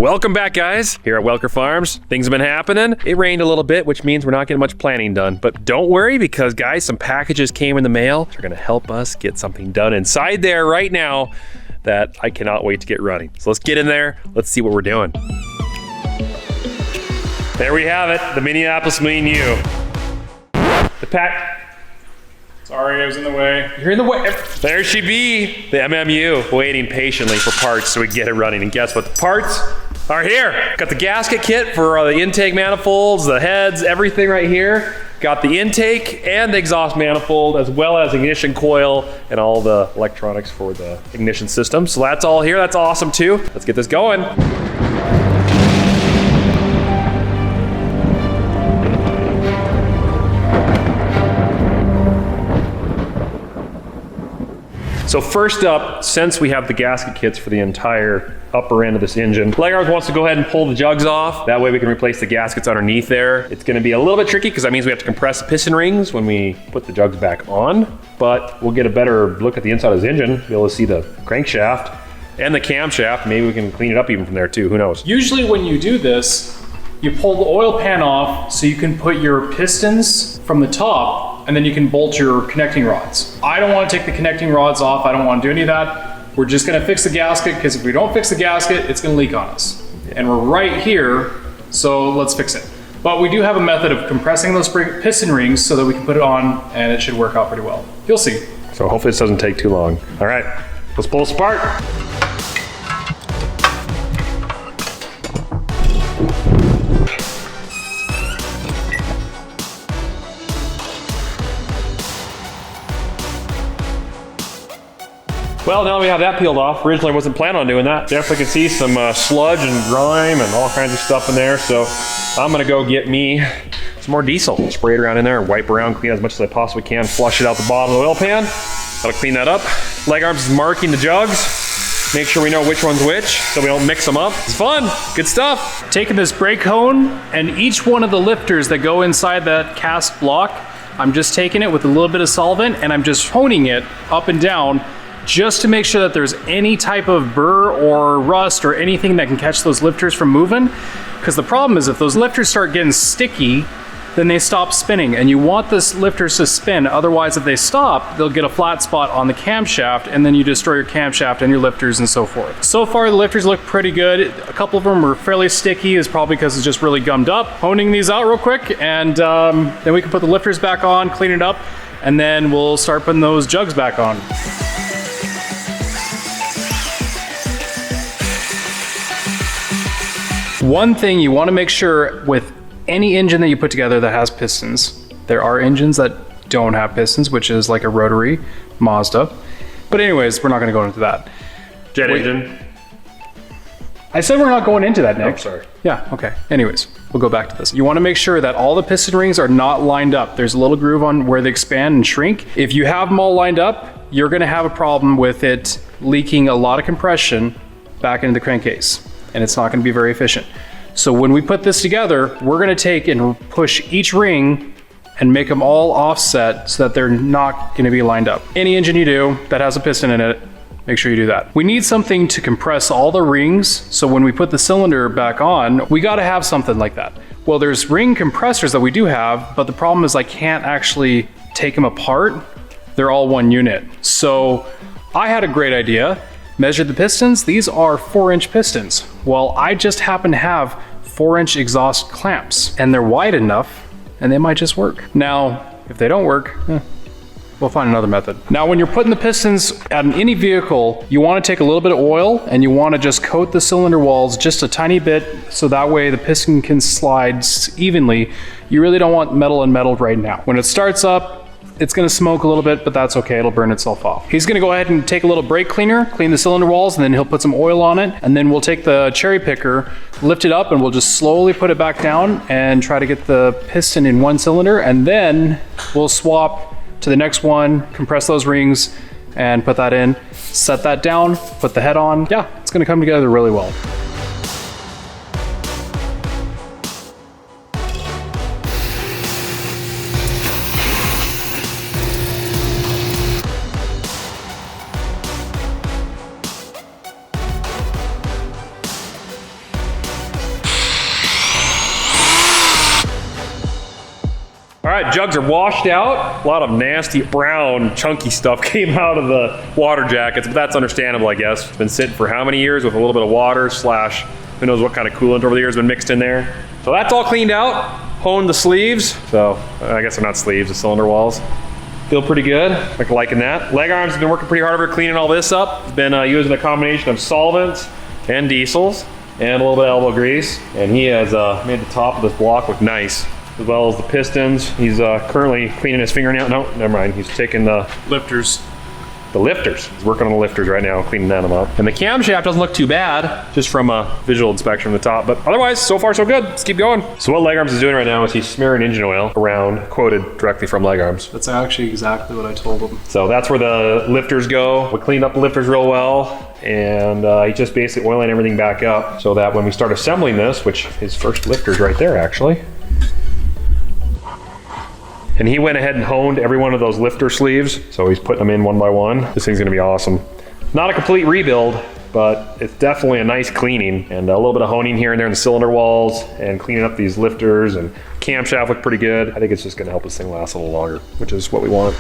Welcome back, guys. Here at Welker Farms, things have been happening. It rained a little bit, which means we're not getting much planning done. But don't worry, because guys, some packages came in the mail. They're gonna help us get something done inside there right now that I cannot wait to get running. So let's get in there. Let's see what we're doing. There we have it, the Minneapolis Moline U. The pack. Sorry, I was in the way. You're in the way. There she be, the MMU, waiting patiently for parts so we can get it running. And guess what? The parts are here. Got the gasket kit for the intake manifolds, the heads, everything right here. Got the intake and the exhaust manifold, as well as ignition coil and all the electronics for the ignition system. So that's all here. That's awesome too. Let's get this going. So first up, since we have the gasket kits for the entire upper end of this engine, leg arms wants to go ahead and pull the jugs off. That way we can replace the gaskets underneath there. It's gonna be a little bit tricky because that means we have to compress the piston rings when we put the jugs back on, but we'll get a better look at the inside of this engine, be able to see the crankshaft and the camshaft. Maybe we can clean it up even from there too, who knows? Usually when you do this, you pull the oil pan off so you can put your pistons from the top, and then you can bolt your connecting rods. I don't want to take the connecting rods off. I don't want to do any of that. We're just going to fix the gasket, because if we don't fix the gasket, it's going to leak on us. And we're right here, so let's fix it. But we do have a method of compressing those piston rings so that we can put it on, and it should work out pretty well. You'll see. So hopefully this doesn't take too long. All right, let's pull this apart. Well, now we have that peeled off. Originally I wasn't planning on doing that. Definitely can see some sludge and grime and all kinds of stuff in there. So I'm gonna go get me some more diesel. Spray it around in there and wipe around, clean as much as I possibly can, flush it out the bottom of the oil pan. Gotta clean that up. Leg arms is marking the jugs. Make sure we know which one's which so we don't mix them up. It's fun, good stuff. Taking this brake hone and each one of the lifters that go inside that cast block, I'm just taking it with a little bit of solvent and I'm just honing it up and down, just to make sure that there's any type of burr or rust or anything that can catch those lifters from moving. Because the problem is if those lifters start getting sticky, then they stop spinning, and you want this lifters to spin. Otherwise, if they stop, they'll get a flat spot on the camshaft, and then you destroy your camshaft and your lifters and so forth. So far, the lifters look pretty good. A couple of them are fairly sticky, is probably because it's just really gummed up. Honing these out real quick, and then we can put the lifters back on, clean it up, and then we'll start putting those jugs back on. One thing you want to make sure with any engine that you put together that has pistons, there are engines that don't have pistons, which is like a rotary Mazda. But anyways, we're not going to go into that. Jet engine. I said we're not going into that, Nick. Oh, sorry. Yeah, okay. Anyways, we'll go back to this. You want to make sure that all the piston rings are not lined up. There's a little groove on where they expand and shrink. If you have them all lined up, you're going to have a problem with it leaking a lot of compression back into the crankcase, and it's not going to be very efficient. So when we put this together, we're going to take and push each ring and make them all offset so that they're not going to be lined up. Any engine you do that has a piston in it, make sure you do that. We need something to compress all the rings, so when we put the cylinder back on, we got to have something like that. Well, there's ring compressors that we do have, but the problem is I can't actually take them apart. They're all one unit. So I had a great idea. Measured the pistons. These are 4-inch pistons. Well, I just happen to have 4-inch exhaust clamps, and they're wide enough, and they might just work. Now, if they don't work, we'll find another method. Now, when you're putting the pistons on any vehicle, you want to take a little bit of oil, and you want to just coat the cylinder walls just a tiny bit, so that way the piston can slide evenly. You really don't want metal and metal right now. When it starts up, it's going to smoke a little bit, but that's okay. It'll burn itself off. He's going to go ahead and take a little brake cleaner, clean the cylinder walls, and then he'll put some oil on it. And then we'll take the cherry picker, lift it up, and we'll just slowly put it back down and try to get the piston in one cylinder. And then we'll swap to the next one, compress those rings, and put that in. Set that down, put the head on. Yeah, it's going to come together really well. right, jugs are washed out. A lot of nasty brown chunky stuff came out of the water jackets, but that's understandable, I guess. It's been sitting for how many years with a little bit of water slash who knows what kind of coolant over the years been mixed in there. So that's all cleaned out. Honed the sleeves. So I guess they're not sleeves, the cylinder walls. Feel pretty good, like liking that. Leg arms has been working pretty hard over cleaning all this up. He's been using a combination of solvents and diesels and a little bit of elbow grease. And he has made the top of this block look nice, as well as the pistons. He's currently cleaning his fingernail. No, never mind. He's taking the Lifters. the lifters. He's working on the lifters right now, cleaning them up. And the camshaft doesn't look too bad, just from a visual inspection from the top. But otherwise, so far so good. Let's keep going. So what Leg Arms is doing right now is he's smearing engine oil around, quoted directly from Leg Arms. That's actually exactly what I told him. So that's where the lifters go. We cleaned up the lifters real well, and he's just basically oiling everything back up so that when we start assembling this, which his first lifter's right there actually, and he went ahead and honed every one of those lifter sleeves. So he's putting them in one by one. This thing's gonna be awesome. Not a complete rebuild, but it's definitely a nice cleaning and a little bit of honing here and there in the cylinder walls and cleaning up these lifters, and camshaft look pretty good. I think it's just gonna help this thing last a little longer, which is what we want.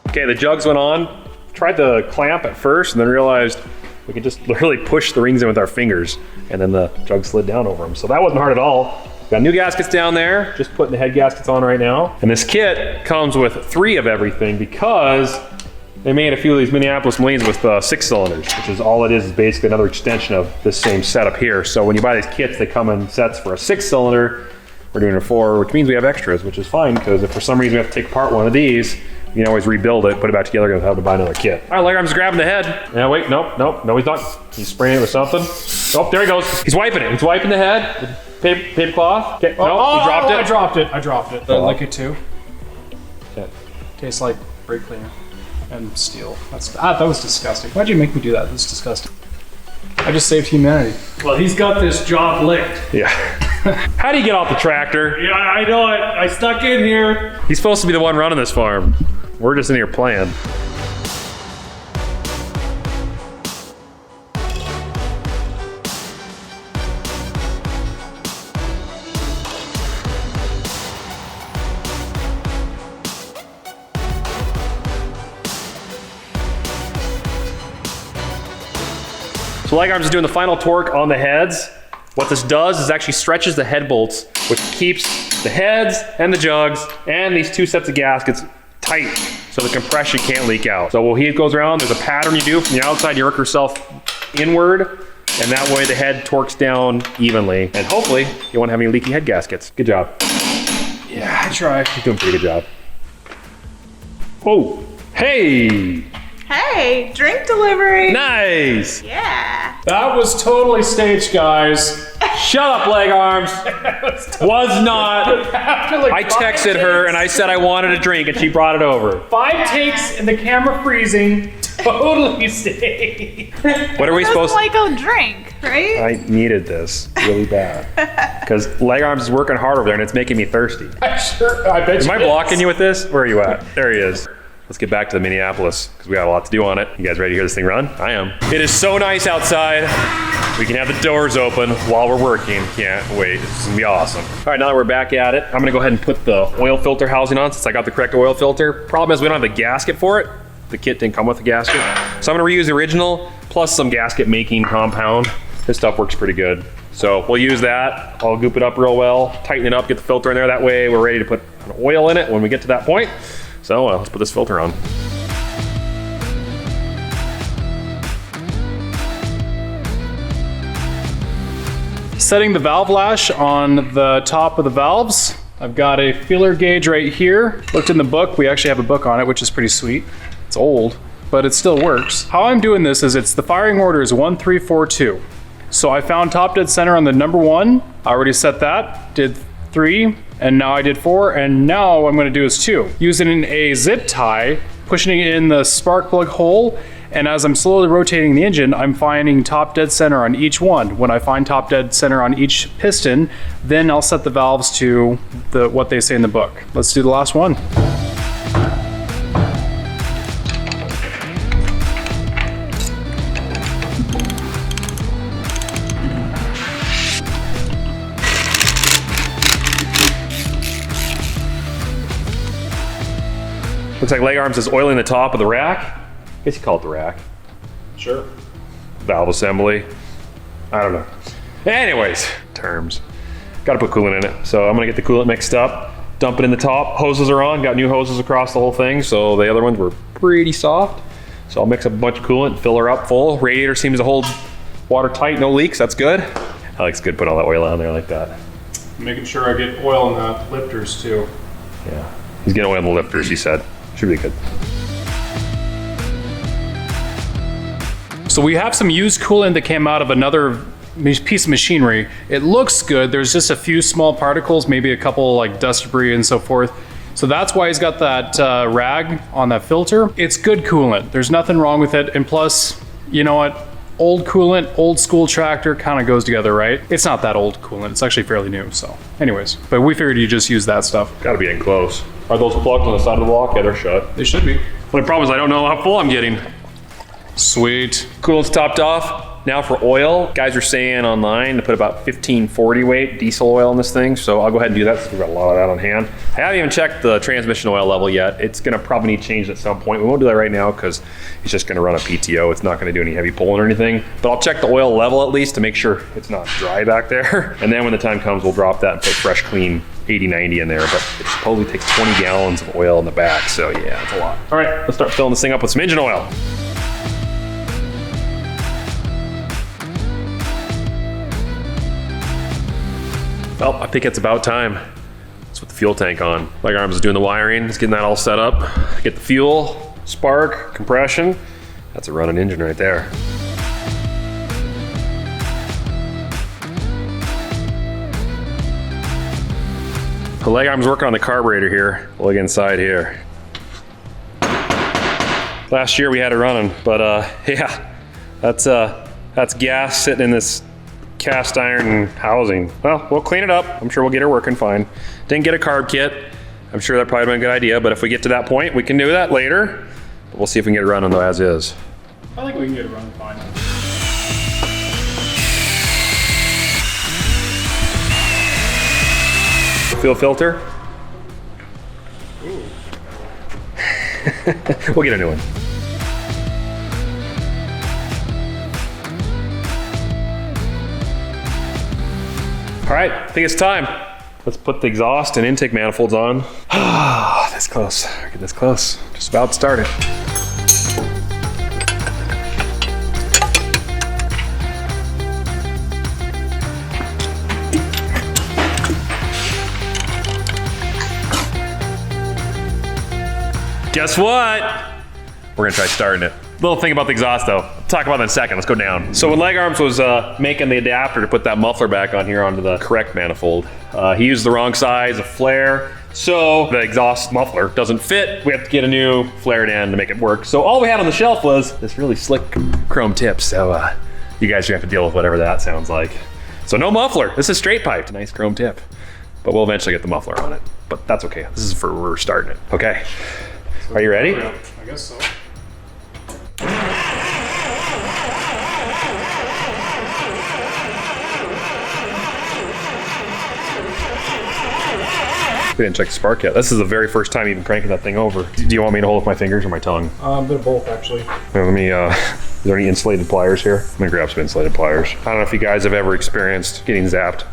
Okay, the jugs went on. Tried to clamp at first and then realized we could just literally push the rings in with our fingers, and then the jug slid down over them. So that wasn't hard at all. Got new gaskets down there, just putting the head gaskets on right now. And this kit comes with 3 of everything because they made a few of these Minneapolis Molines with 6 cylinders, which is all it is basically another extension of this same setup here. So when you buy these kits, they come in sets for a 6 cylinder. We're doing a 4, which means we have extras, which is fine, because if for some reason we have to take apart one of these, you can always rebuild it, put it back together, and have to buy another kit. All right, Leg Arms grabbing the head. Yeah, wait, nope, no, he's not. He's spraying it with something. Oh, there he goes. He's wiping it. He's wiping the head with paper cloth. Okay, no, he dropped it. I dropped it. Lick it too. Okay. Tastes like brake cleaner and steel. That was disgusting. Why'd you make me do that? That's disgusting. I just saved humanity. Well, he's got this job licked. Yeah. How do you get off the tractor? Yeah, I know it. I stuck in here. He's supposed to be the one running this farm. We're just in here playing. So Leg Arms is doing the final torque on the heads. What this does is actually stretches the head bolts, which keeps the heads and the jugs and these 2 sets of gaskets tight so the compression can't leak out. So while he goes around, there's a pattern you do from the outside, you work yourself inward, and that way the head torques down evenly. And hopefully you won't have any leaky head gaskets. Good job. Yeah, I tried. You're doing a pretty good job. Oh, hey! Hey, drink delivery. Nice! Yeah. That was totally staged, guys. Shut up, Leg Arms. Was not. I texted her and I said I wanted a drink and she brought it over. 5 takes and the camera freezing. Totally stayed. What are we supposed to... like a drink, right? I needed this really bad. Because Leg Arms is working hard over there and it's making me thirsty. I bet Am I blocking you with this? Where are you at? There he is. Let's get back to the Minneapolis because we got a lot to do on it. You guys ready to hear this thing run? I am. It is so nice outside. We can have the doors open while we're working. Can't wait. This is gonna be awesome. All right, now that we're back at it, I'm gonna go ahead and put the oil filter housing on since I got the correct oil filter. Problem is we don't have the gasket for it. The kit didn't come with a gasket. So I'm gonna reuse the original plus some gasket making compound. This stuff works pretty good. So we'll use that. I'll goop it up real well, tighten it up, get the filter in there. That way we're ready to put an oil in it when we get to that point. So let's put this filter on. Setting the valve lash on the top of the valves. I've got a feeler gauge right here. Looked in the book, we actually have a book on it, which is pretty sweet. It's old, but it still works. How I'm doing this is the firing order is 1, 3, 4, 2. So I found top dead center on the number 1. I already set that, did 3, and now I did 4, and now what I'm gonna do is 2. Using a zip tie, pushing it in the spark plug hole, And as I'm slowly rotating the engine, I'm finding top dead center on each one. When I find top dead center on each piston, then I'll set the valves to what they say in the book. Let's do the last one. Looks like Leg Arms is oiling the top of the rack. I guess you call it the rack. Sure. Valve assembly. I don't know. Anyways, terms. Got to put coolant in it. So I'm gonna get the coolant mixed up, dump it in the top. Hoses are on, got new hoses across the whole thing. So the other ones were pretty soft. So I'll mix up a bunch of coolant, fill her up full. Radiator seems to hold water tight, no leaks, that's good. That looks good, put all that oil on there like that. Making sure I get oil in the lifters too. Yeah, he's getting oil in the lifters, he said. Should be good. So we have some used coolant that came out of another piece of machinery. It looks good. There's just a few small particles, maybe a couple like dust debris and so forth. So that's why he's got that rag on that filter. It's good coolant. There's nothing wrong with it. And plus, you know what? Old coolant, old school tractor kind of goes together, right? It's not that old coolant. It's actually fairly new. So anyways, but we figured you just use that stuff. Gotta be in close. Are those plugs on the side of the block? Yeah, they're shut. They should be. The problem is I don't know how full I'm getting. Sweet. Coolant's topped off. Now for oil, guys are saying online to put about 1540 weight diesel oil in this thing, so I'll go ahead and do that since we've got a lot of that on hand. I haven't even checked the transmission oil level yet. It's gonna probably need changed at some point. We won't do that right now because it's just gonna run a PTO. It's not gonna do any heavy pulling or anything, but I'll check the oil level at least to make sure it's not dry back there. And then when the time comes, we'll drop that and put fresh, clean 80-90 in there, but it supposedly takes 20 gallons of oil in the back, so yeah, it's a lot. All right, let's start filling this thing up with some engine oil. Well, I think it's about time. Let's put the fuel tank on. Leg Arms is doing the wiring. He's getting that all set up. Get the fuel, spark, compression. That's a running engine right there. The Leg Arms working on the carburetor here. We'll look inside here. Last year we had it running, but yeah, that's gas sitting in this cast iron housing. Well, we'll clean it up. I'm sure we'll get her working fine. Didn't get a carb kit. I'm sure that probably would have been a good idea, but if we get to that point, we can do that later. But we'll see if we can get it running though as is. I think we can get it running fine. Fuel filter. We'll get a new one. All right, I think it's time. Let's put the exhaust and intake manifolds on. Ah, this close. Get this close. Just about started. Guess what? We're gonna try starting it. Little thing about the exhaust though. I'll talk about that in a second. Let's go down. So when Leg Arms was making the adapter to put that muffler back on here onto the correct manifold, he used the wrong size of flare. So the exhaust muffler doesn't fit. We have to get a new flared end to make it work. So all we had on the shelf was this really slick chrome tip. So you guys are gonna have to deal with whatever that sounds like. So no muffler. This is straight piped. Nice chrome tip. But we'll eventually get the muffler on it. But that's okay. This is for we're starting it. Okay. Are you ready? I guess so. We didn't check the spark yet. This is the very first time even cranking that thing over. Do you want me to hold with my fingers or my tongue? A bit of both, actually. Here, let me, is there any insulated pliers here? I'm gonna grab some insulated pliers. I don't know if you guys have ever experienced getting zapped,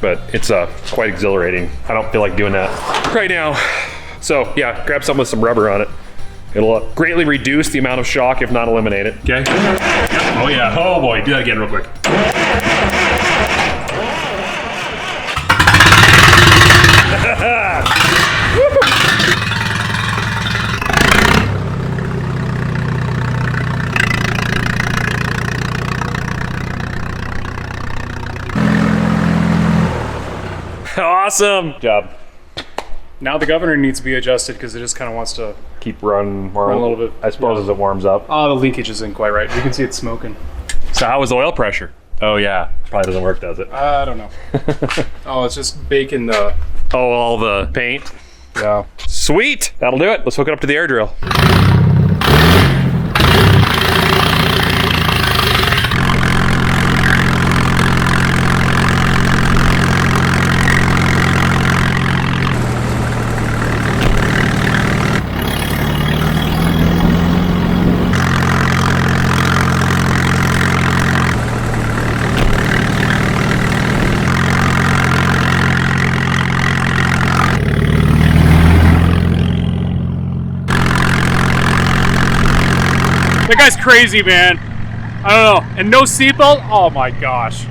but it's quite exhilarating. I don't feel like doing that right now. So yeah, grab something with some rubber on it. It'll greatly reduce the amount of shock, if not eliminate it. Okay? Oh yeah, oh boy, do that again real quick. Awesome. Good job. Now the governor needs to be adjusted because it just kind of wants to. Keep running more Run a little bit. I suppose as it warms up. Oh, the leakage isn't quite right. You can see it's smoking. So how was the oil pressure? Oh yeah, probably doesn't work, does it? I don't know. Oh, it's just baking the. Oh, all the paint. Yeah. Sweet, that'll do it. Let's hook it up to the air drill. That guy's crazy, man. I don't know. And no seatbelt? Oh my gosh.